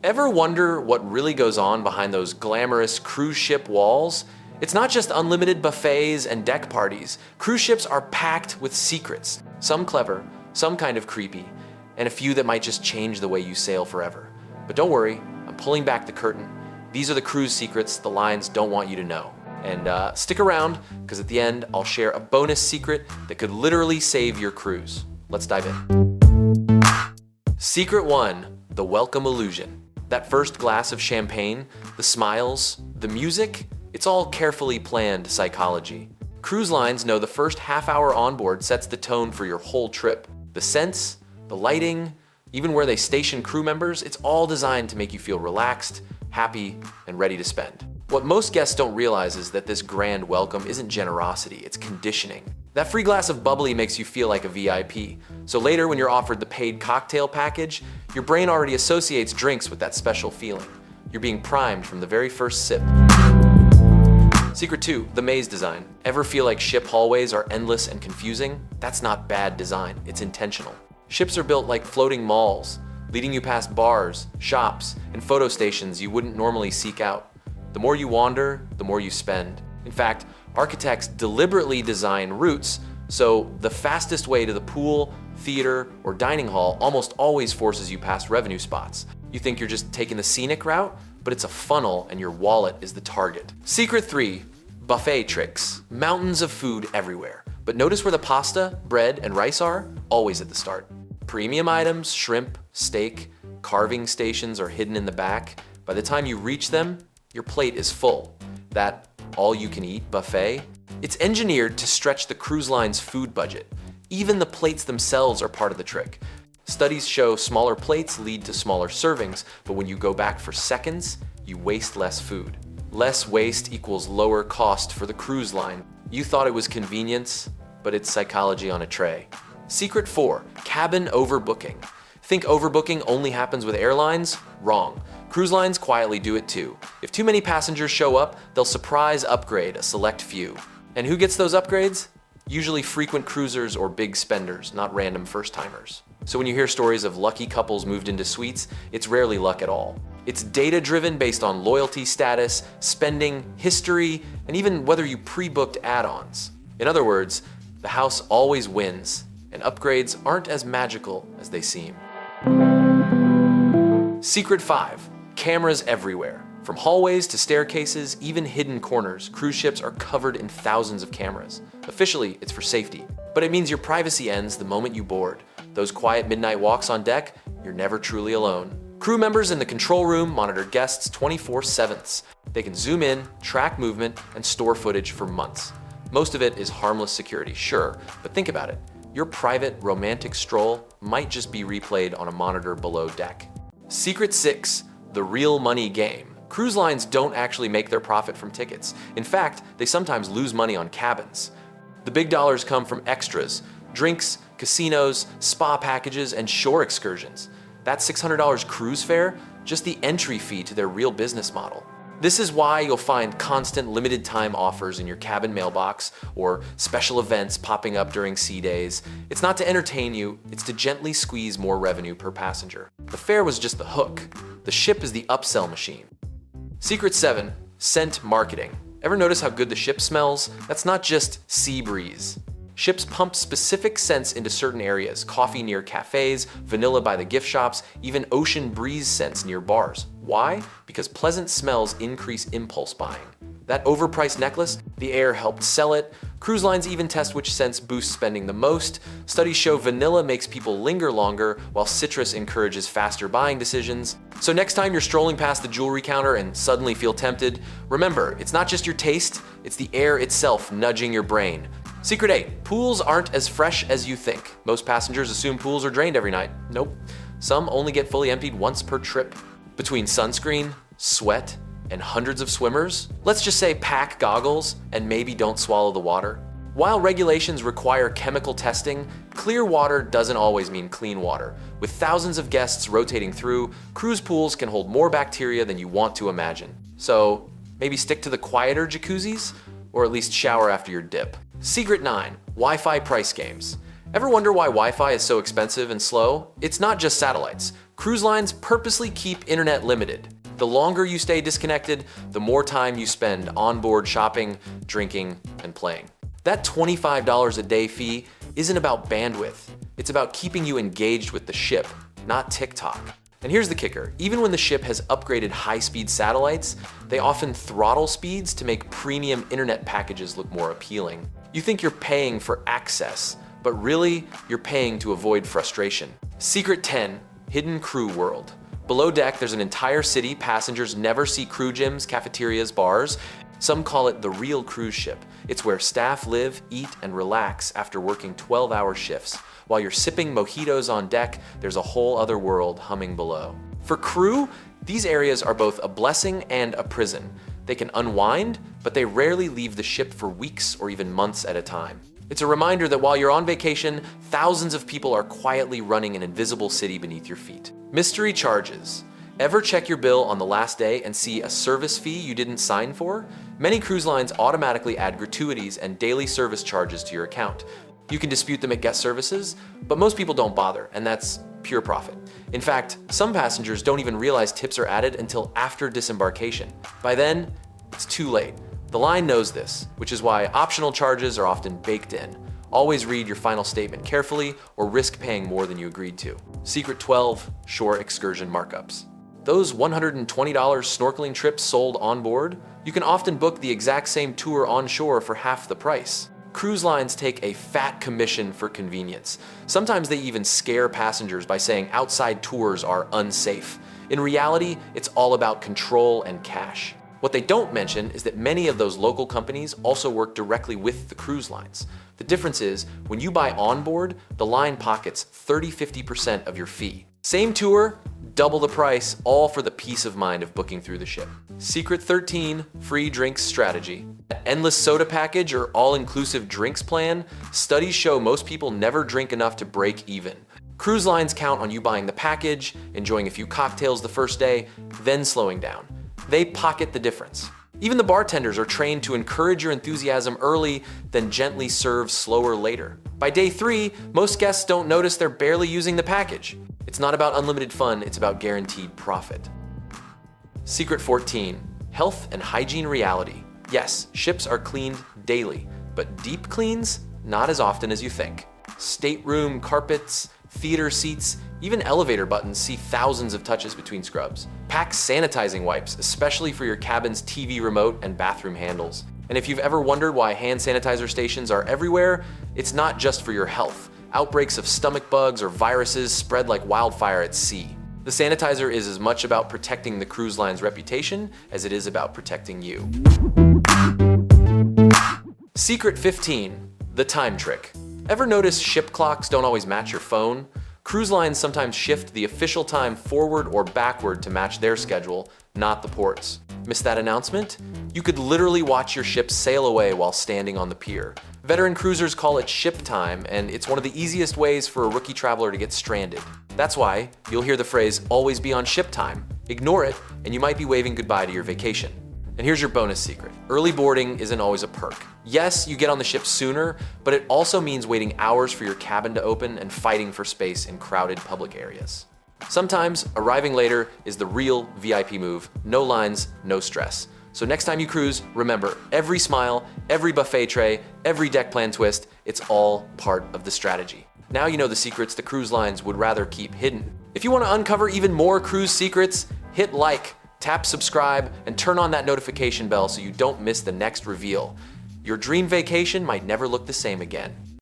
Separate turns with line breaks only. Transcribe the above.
Ever wonder what really goes on behind those glamorous cruise ship walls? It's not just unlimited buffets and deck parties. Cruise ships are packed with secrets, some clever, some kind of creepy, and a few that might just change the way you sail forever. But don't worry, I'm pulling back the curtain. These are the cruise secrets the lines don't want you to know. And stick around, because at the end, I'll share a bonus secret that could literally save your cruise. Let's dive in. Secret 1, the welcome illusion. That first glass of champagne, the smiles, the music, it's all carefully planned psychology. Cruise lines know the first half hour on board sets the tone for your whole trip. The scents, the lighting, even where they station crew members, it's all designed to make you feel relaxed, happy, and ready to spend. What most guests don't realize is that this grand welcome isn't generosity, it's conditioning. That free glass of bubbly makes you feel like a VIP. So later when you're offered the paid cocktail package, your brain already associates drinks with that special feeling. You're being primed from the very first sip. Secret 2, the maze design. Ever feel like ship hallways are endless and confusing? That's not bad design, it's intentional. Ships are built like floating malls, leading you past bars, shops, and photo stations you wouldn't normally seek out. The more you wander, the more you spend. In fact, architects deliberately design routes so the fastest way to the pool, theater, or dining hall almost always forces you past revenue spots. You think you're just taking the scenic route, but it's a funnel and your wallet is the target. Secret 3, buffet tricks. Mountains of food everywhere. But notice where the pasta, bread, and rice are? Always at the start. Premium items, shrimp, steak, carving stations are hidden in the back. By the time you reach them, your plate is full. That all-you-can-eat buffet, it's engineered to stretch the cruise line's food budget. Even the plates themselves are part of the trick. Studies show smaller plates lead to smaller servings, but when you go back for seconds, you waste less food. Less waste equals lower cost for the cruise line. You thought it was convenience, but it's psychology on a tray. Secret 4, cabin overbooking. Think overbooking only happens with airlines? Wrong. Cruise lines quietly do it too. If too many passengers show up, they'll surprise upgrade a select few. And who gets those upgrades? Usually frequent cruisers or big spenders, not random first-timers. So when you hear stories of lucky couples moved into suites, it's rarely luck at all. It's data-driven based on loyalty status, spending, history, and even whether you pre-booked add-ons. In other words, the house always wins, and upgrades aren't as magical as they seem. Secret 5, cameras everywhere. From hallways to staircases, even hidden corners, cruise ships are covered in thousands of cameras. Officially, it's for safety, but it means your privacy ends the moment you board. Those quiet midnight walks on deck, you're never truly alone. Crew members in the control room monitor guests 24/7. They can zoom in, track movement, and store footage for months. Most of it is harmless security, sure, but think about it. Your private, romantic stroll might just be replayed on a monitor below deck. Secret 6, the real money game. Cruise lines don't actually make their profit from tickets. In fact, they sometimes lose money on cabins. The big dollars come from extras, drinks, casinos, spa packages, and shore excursions. That $600 cruise fare, just the entry fee to their real business model. This is why you'll find constant limited time offers in your cabin mailbox or special events popping up during sea days. It's not to entertain you, it's to gently squeeze more revenue per passenger. The fare was just the hook. The ship is the upsell machine. Secret 7, scent marketing. Ever notice how good the ship smells? That's not just sea breeze. Ships pump specific scents into certain areas, coffee near cafes, vanilla by the gift shops, even ocean breeze scents near bars. Why? Because pleasant smells increase impulse buying. That overpriced necklace, the air helped sell it. Cruise lines even test which scents boost spending the most. Studies show vanilla makes people linger longer, while citrus encourages faster buying decisions. So next time you're strolling past the jewelry counter and suddenly feel tempted, remember, it's not just your taste, it's the air itself nudging your brain. Secret 8, pools aren't as fresh as you think. Most passengers assume pools are drained every night. Nope. Some only get fully emptied once per trip. Between sunscreen, sweat, and hundreds of swimmers, let's just say pack goggles and maybe don't swallow the water. While regulations require chemical testing, clear water doesn't always mean clean water. With thousands of guests rotating through, cruise pools can hold more bacteria than you want to imagine. So maybe stick to the quieter jacuzzis, or at least shower after your dip. Secret 9, Wi-Fi price games. Ever wonder why Wi-Fi is so expensive and slow? It's not just satellites. Cruise lines purposely keep internet limited. The longer you stay disconnected, the more time you spend on board shopping, drinking, and playing. That $25 a day fee isn't about bandwidth. It's about keeping you engaged with the ship, not TikTok. And here's the kicker. Even when the ship has upgraded high-speed satellites, they often throttle speeds to make premium internet packages look more appealing. You think you're paying for access, but really, you're paying to avoid frustration. Secret 10, Hidden Crew World. Below deck, there's an entire city passengers never see: crew gyms, cafeterias, bars. Some call it the real cruise ship. It's where staff live, eat, and relax after working 12-hour shifts. While you're sipping mojitos on deck, there's a whole other world humming below. For crew, these areas are both a blessing and a prison. They can unwind, but they rarely leave the ship for weeks or even months at a time. It's a reminder that while you're on vacation, thousands of people are quietly running an invisible city beneath your feet. Mystery charges. Ever check your bill on the last day and see a service fee you didn't sign for? Many cruise lines automatically add gratuities and daily service charges to your account. You can dispute them at guest services, but most people don't bother, and that's pure profit. In fact, some passengers don't even realize tips are added until after disembarkation. By then, it's too late. The line knows this, which is why optional charges are often baked in. Always read your final statement carefully or risk paying more than you agreed to. Secret 12, shore excursion markups. Those $120 snorkeling trips sold on board, you can often book the exact same tour on shore for half the price. Cruise lines take a fat commission for convenience. Sometimes they even scare passengers by saying outside tours are unsafe. In reality, it's all about control and cash. What they don't mention is that many of those local companies also work directly with the cruise lines. The difference is, when you buy on board, the line pockets 30–50% of your fee. Same tour, double the price, all for the peace of mind of booking through the ship. Secret 13, free drinks strategy. That endless soda package or all-inclusive drinks plan, studies show most people never drink enough to break even. Cruise lines count on you buying the package, enjoying a few cocktails the first day, then slowing down. They pocket the difference. Even the bartenders are trained to encourage your enthusiasm early, then gently serve slower later. By day 3, most guests don't notice they're barely using the package. It's not about unlimited fun, it's about guaranteed profit. Secret 14, health and hygiene reality. Yes, ships are cleaned daily, but deep cleans, not as often as you think. Stateroom carpets, theater seats, even elevator buttons see thousands of touches between scrubs. Pack sanitizing wipes, especially for your cabin's TV remote and bathroom handles. And if you've ever wondered why hand sanitizer stations are everywhere, it's not just for your health. Outbreaks of stomach bugs or viruses spread like wildfire at sea. The sanitizer is as much about protecting the cruise line's reputation as it is about protecting you. Secret 15, the time trick. Ever notice ship clocks don't always match your phone? Cruise lines sometimes shift the official time forward or backward to match their schedule, not the port's. Miss that announcement? You could literally watch your ship sail away while standing on the pier. Veteran cruisers call it ship time, and it's one of the easiest ways for a rookie traveler to get stranded. That's why you'll hear the phrase, always be on ship time. Ignore it, and you might be waving goodbye to your vacation. And here's your bonus secret. Early boarding isn't always a perk. Yes, you get on the ship sooner, but it also means waiting hours for your cabin to open and fighting for space in crowded public areas. Sometimes arriving later is the real VIP move. No lines, no stress. So next time you cruise, remember, every smile, every buffet tray, every deck plan twist, it's all part of the strategy. Now you know the secrets the cruise lines would rather keep hidden. If you want to uncover even more cruise secrets, hit like, tap subscribe, and turn on that notification bell so you don't miss the next reveal. Your dream vacation might never look the same again.